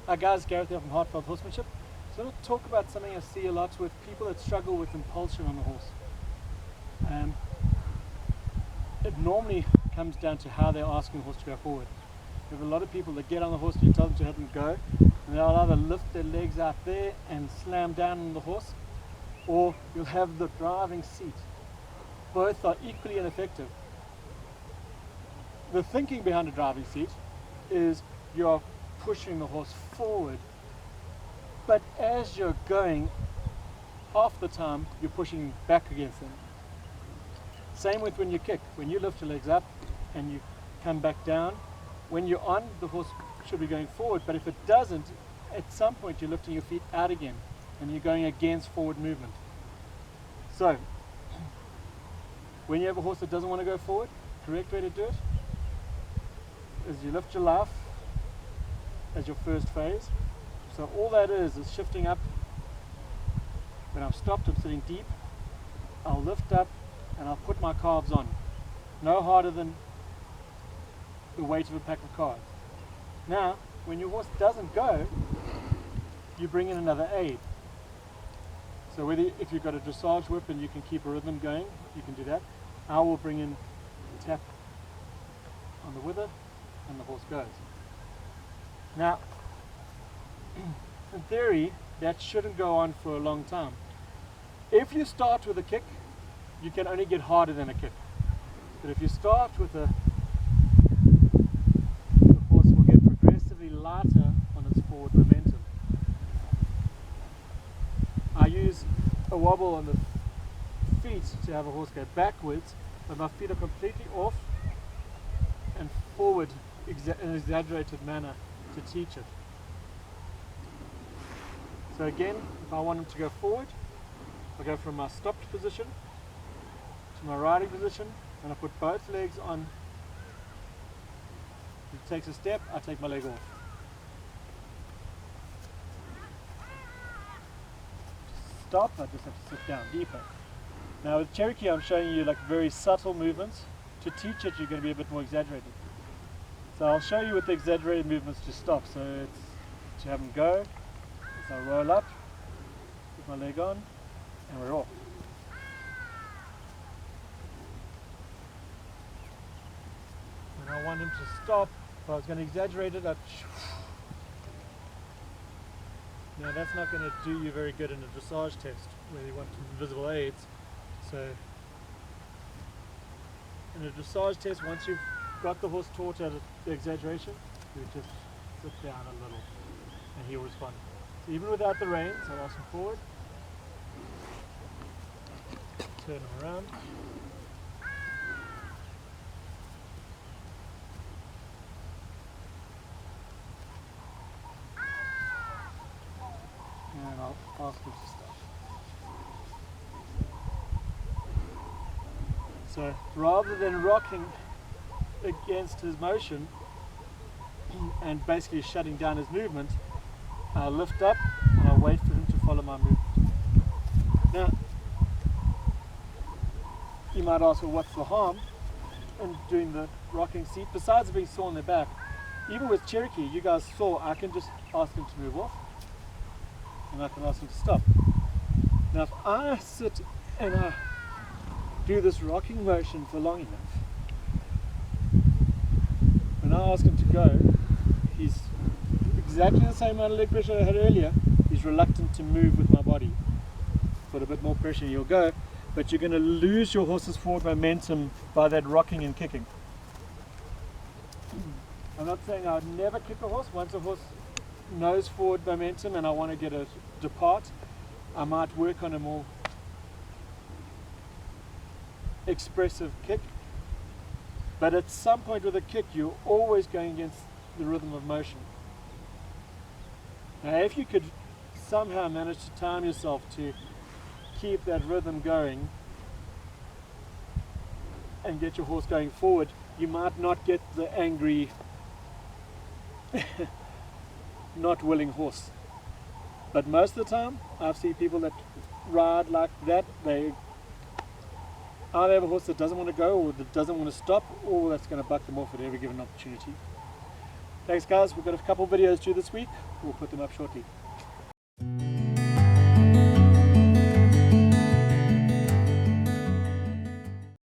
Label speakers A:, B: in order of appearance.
A: Our guys, Gareth here from Heartfelt Horsemanship. So I'm going to talk about something I see a lot with people that struggle with impulsion on the horse. It normally comes down to how they're asking the horse to go forward. We have a lot of people that get on the horse and you tell them to let them go, and they'll either lift their legs out there and slam down on the horse, or you'll have the driving seat. Both are equally ineffective. The thinking behind a driving seat is you're pushing the horse forward, but as you're going, half the time you're pushing back against them. Same with when you kick. When you lift your legs up and you come back down, when you're on, the horse should be going forward, but if it doesn't, at some point you're lifting your feet out again and you're going against forward movement. So when you have a horse that doesn't want to go forward, correct way to do it is you lift your laugh as your first phase. So all that is shifting up. When I'm stopped, I'm sitting deep. I'll lift up and I'll put my calves on. No harder than the weight of a pack of cards. Now, when your horse doesn't go, you bring in another aid. So if you've got a dressage whip and you can keep a rhythm going, you can do that. I will bring in a tap on the wither and the horse goes. Now, in theory, that shouldn't go on for a long time. If you start with a kick, you can only get harder than a kick. But if you start with the horse will get progressively lighter on its forward momentum. I use a wobble on the feet to have a horse go backwards, but my feet are completely off and forward in an exaggerated manner to teach it. So again, if I want him to go forward, I go from my stopped position to my riding position, and I put both legs on. He takes a step, I take my leg off. Stop, I just have to sit down deeper. Now with Cherokee, I'm showing you like very subtle movements. To teach it, you're going to be a bit more exaggerated. So I'll show you with the exaggerated movements to stop. So it's to have them go. So I roll up, put my leg on, and we're off. When I want him to stop, if I was going to exaggerate it, I'd... Now that's not going to do you very good in a dressage test where you want visible aids. So in a dressage test, once you've got the horse taught at the exaggeration, you just sit down a little and he'll respond. So even without the reins, I'll ask him forward, turn him around, and I'll ask him to stop. So rather than rocking against his motion and basically shutting down his movement, I'll lift up and I'll wait for him to follow my movement. Now, you might ask, well, what's the harm in doing the rocking seat besides being sore on their back? Even with Cherokee, you guys saw I can just ask him to move off and I can ask him to stop. Now if I sit and I do this rocking motion for long enough, when I ask him to go, he's exactly the same amount of leg pressure I had earlier. He's reluctant to move with my body. Put a bit more pressure and you'll go, but you're going to lose your horse's forward momentum by that rocking and kicking. I'm not saying I would never kick a horse. Once a horse knows forward momentum and I want to get a depart, I might work on a more expressive kick. But at some point with a kick, you're always going against the rhythm of motion. Now if you could somehow manage to time yourself to keep that rhythm going and get your horse going forward, you might not get the angry, not willing horse. But most of the time, I've seen people that ride like that. They either have a horse that doesn't want to go or that doesn't want to stop, or that's going to buck them off at every given opportunity. Thanks guys, we've got a couple videos due this week. We'll put them up shortly.